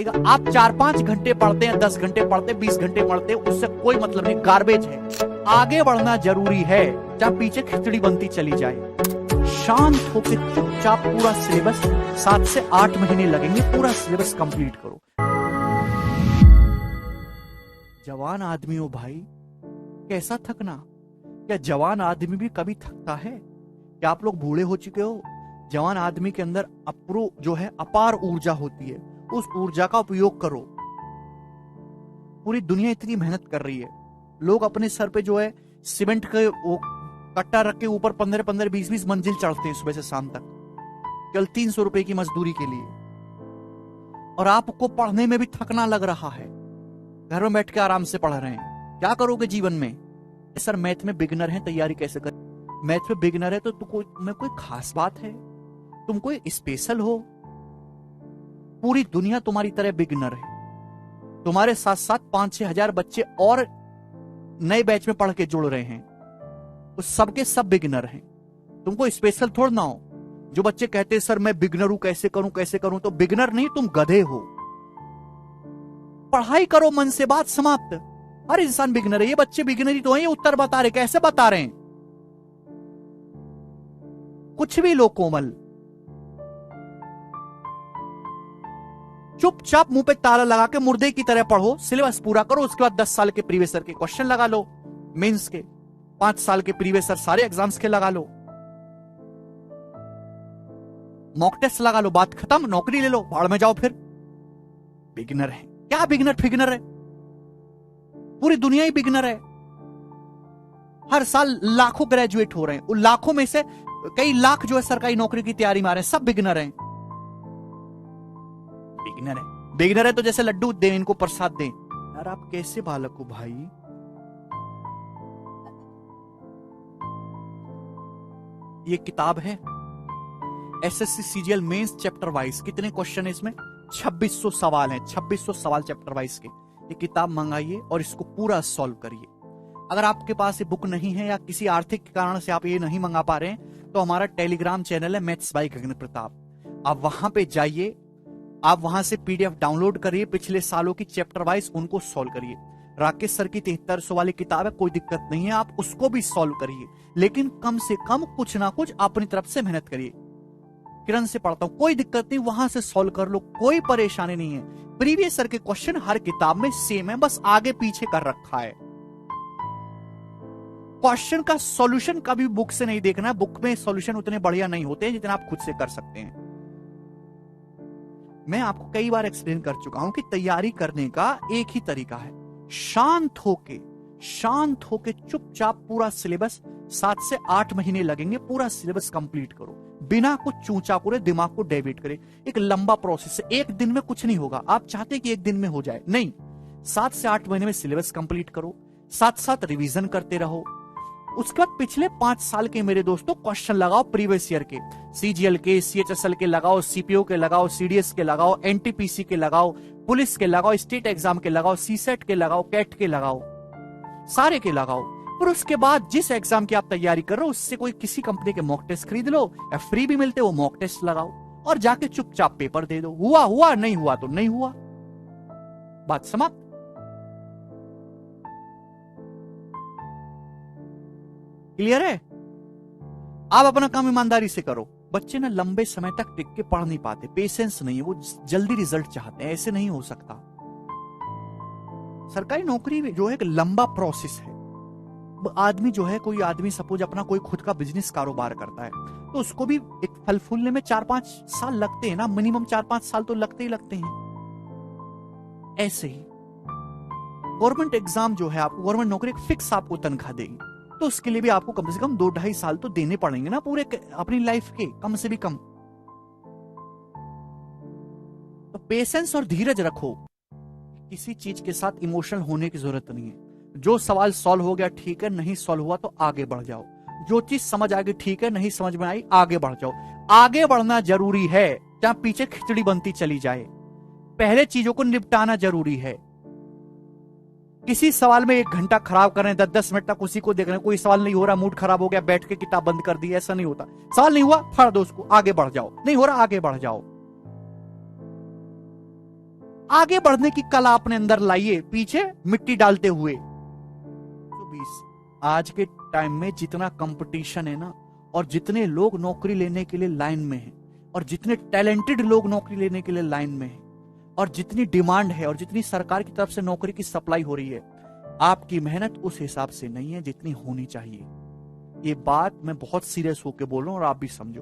आप 4-5 घंटे पढ़ते हैं, 10 घंटे पढ़ते हैं, 20 घंटे पढ़ते हैं, उससे कोई मतलब नहीं, गार्बेज है। आगे बढ़ना जरूरी है, चाहे पीछे खिचड़ी बनती चली जाए। शांत होकर चुपचाप पूरा सिलेबस 7 से 8 महीने लगेंगे, पूरा सिलेबस कंप्लीट करो। जवान आदमी हो भाई, कैसा थकना? क्या जवान आदमी भी कभी थकता है? क्या आप लोग बूढ़े हो चुके हो? जवान आदमी के अंदर अपार ऊर्जा होती है, उस ऊर्जा का उपयोग करो। पूरी दुनिया इतनी मेहनत कर रही है, लोग अपने सर पे सीमेंट के वो कट्टा रख के ऊपर 15-15, 20-20 मंजिल चढ़ते हैं सुबह से शाम तक, केवल 300 रुपए की मजदूरी के लिए। और आपको पढ़ने में भी थकना लग रहा है, घर में बैठ के आराम से पढ़ रहे हैं। क्या करोगे जीवन में? सर मैथ में बिगिनर है, तैयारी कैसे कर? मैथ में बिगिनर है तो कोई खास बात है? तुम कोई स्पेशल हो? पूरी दुनिया तुम्हारी तरह बिगिनर है। तुम्हारे साथ साथ 5-6 हजार बच्चे और नए बैच में पढ़ के जुड़ रहे हैं, तो सबके सब बिगिनर हैं। तुमको स्पेशल थोड़ा ना हो। जो बच्चे कहते हैं सर मैं बिगिनर हूं, कैसे करूं, तो बिगिनर नहीं, तुम गधे हो। पढ़ाई करो मन से, बात समाप्त। हर इंसान बिगिनर है। ये बच्चे बिगिनर ही तो हैं, ये उत्तर बता रहे, कैसे बता रहे हैं? कुछ भी लो कोमल, चुपचाप मुंह पे ताला लगा के मुर्दे की तरह पढ़ो, सिलेबस पूरा करो। उसके बाद 10 साल के प्रीवियस ईयर के क्वेश्चन लगा लो, मेंस के 5 साल के प्रीवियस ईयर सारे एग्जाम्स के लगा लो, मॉक टेस्ट लगा लो, बात खत्म, नौकरी ले लो, भाड़ में जाओ। फिर बिगिनर है क्या? बिगिनर फिगिनर है? पूरी दुनिया ही बिगिनर है। हर साल लाखों ग्रेजुएट हो रहे हैं, उन लाखों में से कई लाख सरकारी नौकरी की तैयारी में आ रहे हैं, सब बिगिनर हैं। बिगिनर है तो जैसे लड्डू दे, इनको प्रसाद दें। यार आप कैसे बालक हो भाई? ये किताब है SSC CGL mains chapter wise. कितने क्वेश्चन है इसमें? 2600 सवाल हैं, 2600 सवाल चैप्टर वाइज के। ये किताब मंगाइए और इसको पूरा सॉल्व करिए। अगर आपके पास ये बुक नहीं है या किसी आर्थिक कारण से आप ये नहीं मंगा पा रहे हैं, तो हमारा टेलीग्राम चैनल है मैथ्स बाय गगन प्रताप। आप वहां पे जाइए, आप वहां से पीडीएफ डाउनलोड करिए, पिछले सालों की चैप्टर वाइज उनको सॉल्व करिए। राकेश सर की 7300 वाली किताब है, कोई दिक्कत नहीं है, आप उसको भी सॉल्व करिए, लेकिन कम से कम कुछ ना कुछ अपनी तरफ से मेहनत करिए। किरण से पढ़ता हूं, कोई दिक्कत नहीं, वहां से सॉल्व कर लो, कोई परेशानी नहीं है। प्रीवियस ईयर के क्वेश्चन हर किताब में सेम है, बस आगे पीछे कर रखा है। क्वेश्चन का सॉल्यूशन कभी बुक से नहीं देखना है, बुक में सॉल्यूशन उतने बढ़िया नहीं होते हैं जितना आप खुद से कर सकते हैं। मैं आपको कई बार एक्सप्लेन कर चुका हूं कि तैयारी करने का एक ही तरीका है, शांत होके चुपचाप पूरा सिलेबस 7 से 8 महीने लगेंगे, पूरा सिलेबस कंप्लीट करो, बिना कुछ चूचा करे, दिमाग को डेविएट करे। एक लंबा प्रोसेस है, एक दिन में कुछ नहीं होगा। आप चाहते कि एक दिन में हो जाए, नहीं, 7 से 8 महीने में सिलेबस कंप्लीट करो, साथ साथ रिवीजन करते रहो। उसके बाद पिछले 5 साल के मेरे दोस्तों क्वेश्चन लगाओ, प्रीवियस ईयर के, सीजीएल के, सीएचएसएल के लगाओ, सीपीओ के लगाओ, सीडीएस के लगाओ, एनटीपीसी के लगाओ, पुलिस के लगाओ, स्टेट एग्जाम के लगाओ, सीसेट के लगाओ, कैट के लगाओ, सारे के लगाओ। और उसके बाद जिस एग्जाम की आप तैयारी कर रहे हो उससे कोई किसी कंपनी के मॉक टेस्ट खरीद लो, या फ्री भी मिलते वो मॉक टेस्ट लगाओ, और जाके चुपचाप पेपर दे दो। हुआ, नहीं हुआ तो नहीं हुआ, बात समाप्त। क्लियर है? आप अपना काम ईमानदारी से करो। बच्चे ना लंबे समय तक टिक के पढ़ नहीं पाते, पेशेंस नहीं है, वो जल्दी रिजल्ट चाहते हैं, ऐसे नहीं हो सकता। सरकारी नौकरी में एक लंबा प्रोसेस है। आदमी कोई आदमी सपोज अपना कोई खुद का बिजनेस कारोबार करता है, तो उसको भी एक फल फूलने में 4-5 साल लगते हैं ना, मिनिमम 4-5 साल तो लगते ही लगते हैं। ऐसे ही गवर्नमेंट एग्जाम आपको, गवर्नमेंट नौकरी फिक्स आपको तनख्वाह देगी, तो उसके लिए भी आपको कम से कम 2-2.5 साल तो देने पड़ेंगे ना, पूरे अपनी लाइफ के, कम से भी कम। तो पेशेंस और धीरज रखो, किसी चीज के साथ इमोशनल होने की जरूरत नहीं है। जो सवाल सॉल्व हो गया ठीक है, नहीं सॉल्व हुआ तो आगे बढ़ जाओ। जो चीज समझ आ गई ठीक है, नहीं समझ में आई आगे बढ़ जाओ। आगे बढ़ना जरूरी है, जहां पीछे खिचड़ी बनती चली जाए। पहले चीजों को निपटाना जरूरी है। किसी सवाल में 1 घंटा खराब कर रहे हैं, 10-10 मिनट तक उसी को देख रहे हैं, कोई सवाल नहीं हो रहा, मूड खराब हो गया, बैठ के किताब बंद कर दी, ऐसा नहीं होता। सवाल नहीं हुआ, फाड़ दो उसको, आगे बढ़ जाओ। नहीं हो रहा, आगे बढ़ जाओ। आगे बढ़ने की कला अपने अंदर लाइए, पीछे मिट्टी डालते हुए। तो 20 आज के टाइम में जितना कंपटीशन है ना, और जितने लोग नौकरी लेने के लिए लाइन में हैं, और जितने टैलेंटेड लोग नौकरी लेने के लिए लाइन में हैं, और जितनी डिमांड है, और जितनी सरकार की तरफ से नौकरी की सप्लाई हो रही है, आपकी मेहनत उस हिसाब से नहीं है जितनी होनी चाहिए। ये बात मैं बहुत सीरियस होकर बोल रहा हूं और आप भी समझो।